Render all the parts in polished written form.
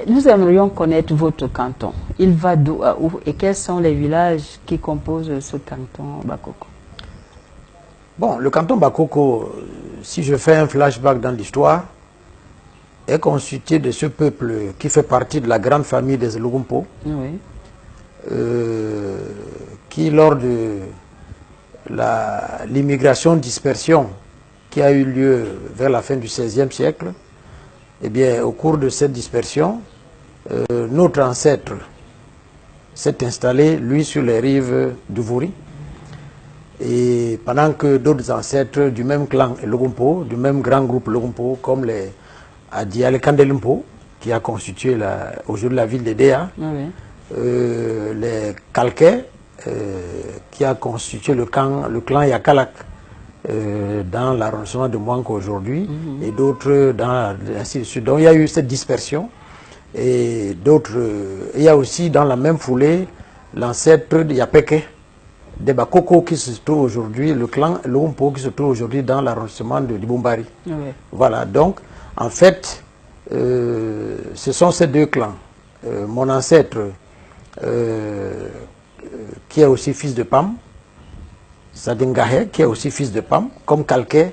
Nous aimerions connaître votre canton. Il va d'où à où et quels sont les villages qui composent ce canton Bakoko? Bon, le canton Bakoko, si je fais un flashback dans l'histoire, est constitué de ce peuple qui fait partie de la grande famille des Lugumpo, Oui. Qui, lors de l'immigration-dispersion qui a eu lieu vers la fin du XVIe siècle, eh bien, au cours de cette dispersion, notre ancêtre s'est installé, lui, sur les rives du Vouri. Et pendant que d'autres ancêtres du même clan Lugumpo, du même grand groupe Lugumpo, comme les Adiale Kandelimpo, qui a constitué aujourd'hui la ville de Déa, Oui. Les Kalké, qui a constitué le clan Yakalak dans l'arrondissement de Mouanko aujourd'hui, et d'autres ainsi de suite. Donc il y a eu cette dispersion, et d'autres, il y a aussi dans la même foulée l'ancêtre de Yapeke, des Bakoko qui se trouve aujourd'hui, le clan Lompo qui se trouve aujourd'hui dans l'arrondissement de Libumbari. Oui. Voilà, donc en fait, ce sont ces deux clans. Mon ancêtre, qui est aussi fils de Pam, Sadingahe, qui est aussi fils de Pam, comme Kalke,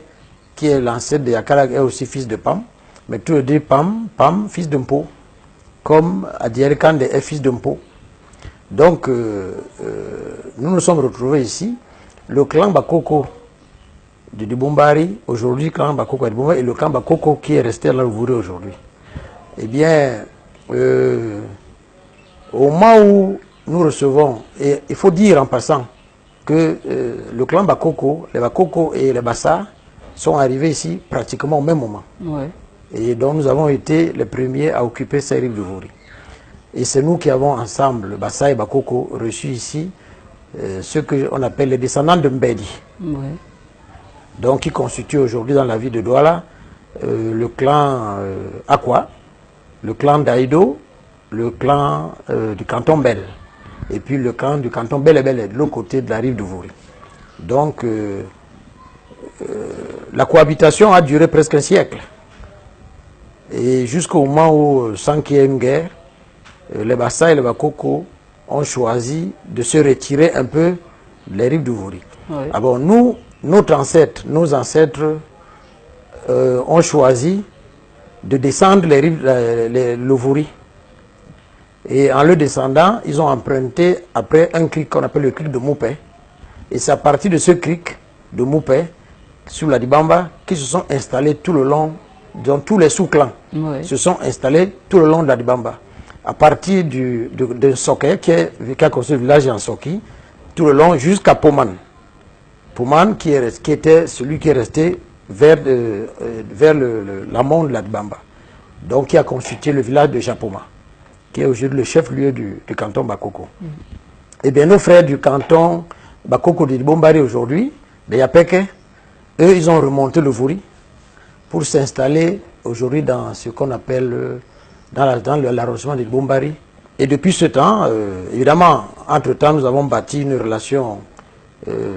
qui est l'ancêtre de Yakalak, est aussi fils de Pam, mais tous les deux Pam, fils de Mpo, comme Adierkande est fils de Mpo. Donc, nous nous sommes retrouvés ici. Le clan Bakoko de Dibombari, aujourd'hui, le clan Bakoko de Dibombari, et le clan Bakoko qui est resté à la Vouri aujourd'hui. Eh bien, au moment où nous recevons, et il faut dire en passant que le clan Bakoko, les Bakoko et les Bassa sont arrivés ici pratiquement au même moment. Oui. Et donc nous avons été les premiers à occuper ces rives du Vouri. Et c'est nous qui avons ensemble, Bassa et Bakoko, reçu ici ce qu'on appelle les descendants de Mbedi. Oui. Donc qui constituent aujourd'hui dans la ville de Douala le clan Akwa, le clan d'Aïdo, le clan du canton Bel, et puis le clan du canton Bel et Bel de l'autre côté de la rive du Vouri. Donc la cohabitation a duré presque un siècle. Et jusqu'au moment où, sans qu'il y ait une guerre, les Bassa et les Bakoko ont choisi de se retirer un peu des rives du Vouri. Oui. Alors nous, nos ancêtres ont choisi de descendre les rives, le Vouri. Et en le descendant, ils ont emprunté après un cric qu'on appelle le cric de Moupé. Et c'est à partir de ce cric de Moupé, sur la Dibamba, qui se sont installés tout le long, dans tous les sous-clans, Oui. se sont installés tout le long de la Dibamba. À partir de Soké, qui a construit le village en Soki, tout le long jusqu'à Poman. Poman qui était celui qui est resté vers l'amont de la Dibamba. Donc qui a constitué le village de Japoma, qui est aujourd'hui le chef-lieu du canton Bakoko. Et bien nos frères du canton Bakoko de Dibombari aujourd'hui, les Yapeke, eux ils ont remonté le Vouri pour s'installer aujourd'hui dans ce qu'on appelle dans l'arrondissement de Dibombari. Et depuis ce temps, évidemment, entre-temps, nous avons bâti une relation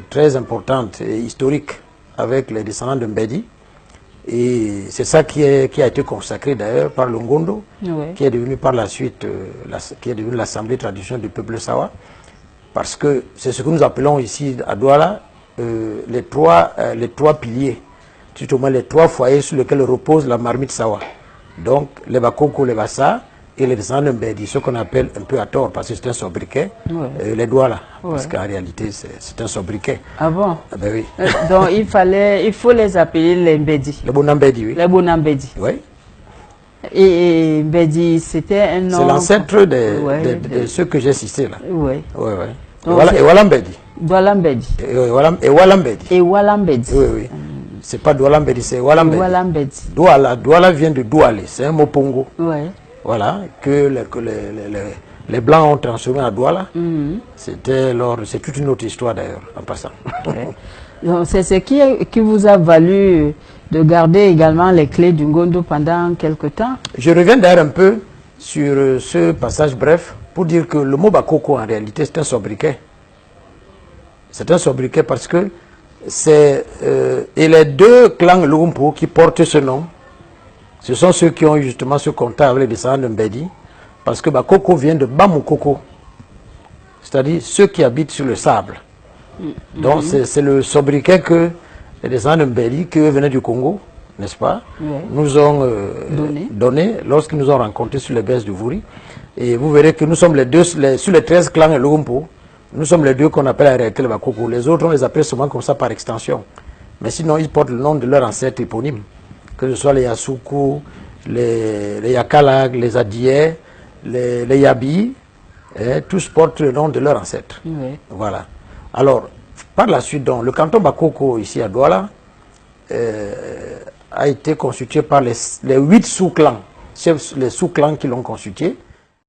très importante et historique avec les descendants de Mbedi. Et c'est ça qui a été consacré d'ailleurs par le Ngondo, Oui. qui est devenu par la suite qui est devenu l'Assemblée traditionnelle du peuple Sawa. Parce que c'est ce que nous appelons ici à Douala les trois piliers, tout au moins les trois foyers sur lesquels repose la marmite Sawa. Donc les Bakoko, les Bassa et les descendants de Mbedi, ce qu'on appelle un peu à tort parce que c'est un sobriquet, Oui. les Douala, Oui. parce qu'en réalité c'est un sobriquet. Ah bon? Ah ben oui. Donc il faut les appeler les Mbedi. Le Bonambedi, oui. Les Bonambedi. Oui. Et Mbedi, c'était un nom. C'est l'ancêtre Ouais, de ceux que j'ai cités là. Oui. Oui, oui. Donc, Et voilà Mbedi. Doualambedi. Et voilà Mbedi. Et Walambedi. Oui, oui. C'est pas Douala Mbedi, c'est Douala Mbedi. Walambedi. Douala vient de Douale, c'est un mot pongo. Oui. Voilà, que les Blancs ont transformé à Douala. C'est toute une autre histoire d'ailleurs, en passant. Donc c'est ce qui vous a valu de garder également les clés du Ngondo pendant quelque temps. Je reviens d'ailleurs un peu sur ce passage bref pour dire que le mot Bakoko en réalité c'est un sobriquet. C'est un sobriquet parce que et les deux clans Lugumpo qui portent ce nom Ce sont ceux qui ont eu justement ce contact avec les descendants de Mbedi, parce que Bakoko vient de Bamukoko, c'est-à-dire ceux qui habitent sur le sable. Donc c'est le sobriquet que les descendants de Mbedi, qui venaient du Congo, n'est-ce pas, nous ont donné lorsqu'ils nous ont rencontrés sur les baisses du Vouri. Et vous verrez que nous sommes les deux, sur les 13 clans et Lugumpo, nous sommes les deux qu'on appelle en réalité les Bakoko. Les autres, on les appelle seulement comme ça par extension. Mais sinon, ils portent le nom de leur ancêtre éponyme. Que ce soit les Yasuku, les Yakalag, les Adié, les Yabi, tous portent le nom de leur ancêtre. Voilà. Alors, par la suite, donc, le canton Bakoko, ici à Douala, a été constitué par les 8 sous-clans, les sous-clans qui l'ont constitué.